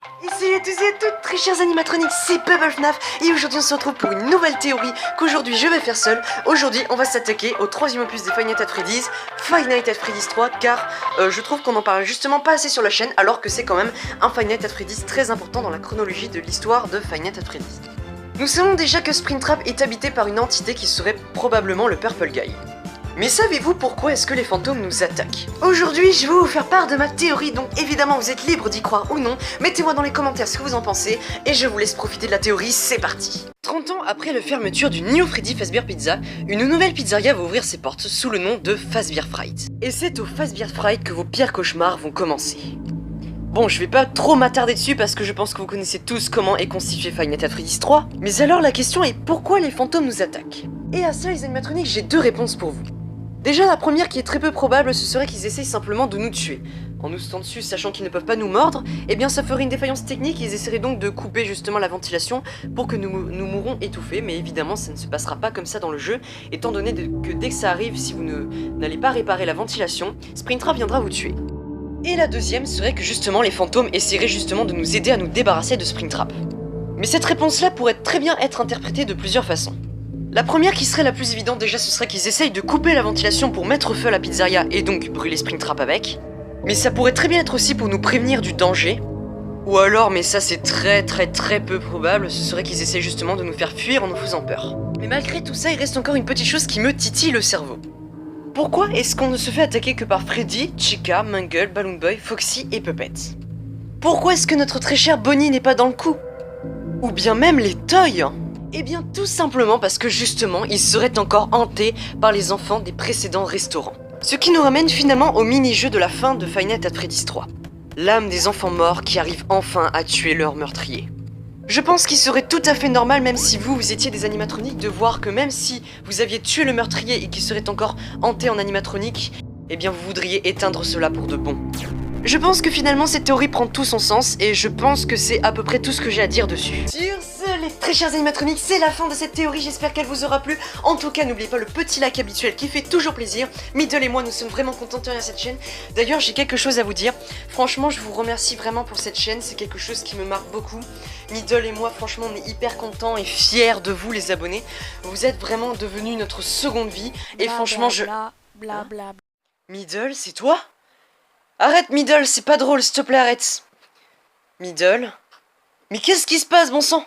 Et salut à tous et à toutes, très chers animatroniques, c'est BubbleFNAF et aujourd'hui on se retrouve pour une nouvelle théorie qu'aujourd'hui je vais faire seul. Aujourd'hui on va s'attaquer au troisième opus des Five Nights at Freddy's, Five Nights at Freddy's 3, car je trouve qu'on en parle justement pas assez sur la chaîne, alors que c'est quand même un Five Nights at Freddy's très important dans la chronologie de l'histoire de Five Nights at Freddy's. Nous savons déjà que Springtrap est habité par une entité qui serait probablement le Purple Guy. Mais savez-vous pourquoi est-ce que les fantômes nous attaquent? Aujourd'hui, je vais vous faire part de ma théorie, donc évidemment vous êtes libre d'y croire ou non, mettez-moi dans les commentaires ce que vous en pensez, et je vous laisse profiter de la théorie, c'est parti. 30 ans après la fermeture du New Freddy Fazbear Pizza, une nouvelle pizzeria va ouvrir ses portes sous le nom de Fazbear Fright. Et c'est au Fazbear Fright que vos pires cauchemars vont commencer. Bon, je vais pas trop m'attarder dessus parce que je pense que vous connaissez tous comment est constitué Five Nights at Freddy's 3, mais alors la question est pourquoi les fantômes nous attaquent? Et à ça les animatroniques, j'ai deux réponses pour vous. Déjà, la première qui est très peu probable, ce serait qu'ils essayent simplement de nous tuer. En nous sautant dessus, sachant qu'ils ne peuvent pas nous mordre, eh bien ça ferait une défaillance technique, ils essaieraient donc de couper justement la ventilation pour que nous mourrons étouffés, mais évidemment ça ne se passera pas comme ça dans le jeu, étant donné que dès que ça arrive, si vous n'allez pas réparer la ventilation, Springtrap viendra vous tuer. Et la deuxième serait que justement les fantômes essaieraient justement de nous aider à nous débarrasser de Springtrap. Mais cette réponse-là pourrait très bien être interprétée de plusieurs façons. La première qui serait la plus évidente déjà, ce serait qu'ils essayent de couper la ventilation pour mettre feu à la pizzeria et donc brûler Springtrap avec. Mais ça pourrait très bien être aussi pour nous prévenir du danger. Ou alors, mais ça c'est très peu probable, ce serait qu'ils essayent justement de nous faire fuir en nous faisant peur. Mais malgré tout ça, il reste encore une petite chose qui me titille le cerveau. Pourquoi est-ce qu'on ne se fait attaquer que par Freddy, Chica, Mangle, Balloon Boy, Foxy et Puppet? Pourquoi est-ce que notre très cher Bonnie n'est pas dans le coup? Ou bien même les Toys? Eh bien tout simplement parce que justement, ils seraient encore hantés par les enfants des précédents restaurants. Ce qui nous ramène finalement au mini-jeu de la fin de Five Nights at Freddy's 3. L'âme des enfants morts qui arrivent enfin à tuer leur meurtrier. Je pense qu'il serait tout à fait normal, même si vous étiez des animatroniques, de voir que même si vous aviez tué le meurtrier et qu'il serait encore hanté en animatronique, eh bien vous voudriez éteindre cela pour de bon. Je pense que finalement cette théorie prend tout son sens et je pense que c'est à peu près tout ce que j'ai à dire dessus. Sur ce, les très chers animatroniques, c'est la fin de cette théorie, j'espère qu'elle vous aura plu. En tout cas, n'oubliez pas le petit like habituel qui fait toujours plaisir. Middle et moi, nous sommes vraiment contents de tenir cette chaîne. D'ailleurs, j'ai quelque chose à vous dire. Franchement, je vous remercie vraiment pour cette chaîne, c'est quelque chose qui me marque beaucoup. Middle et moi, franchement, on est hyper contents et fiers de vous, les abonnés. Vous êtes vraiment devenus notre seconde vie et franchement, Middle, c'est toi? Arrête, Middle, c'est pas drôle, s'il te plaît, arrête. Middle? Mais qu'est-ce qui se passe, bon sang?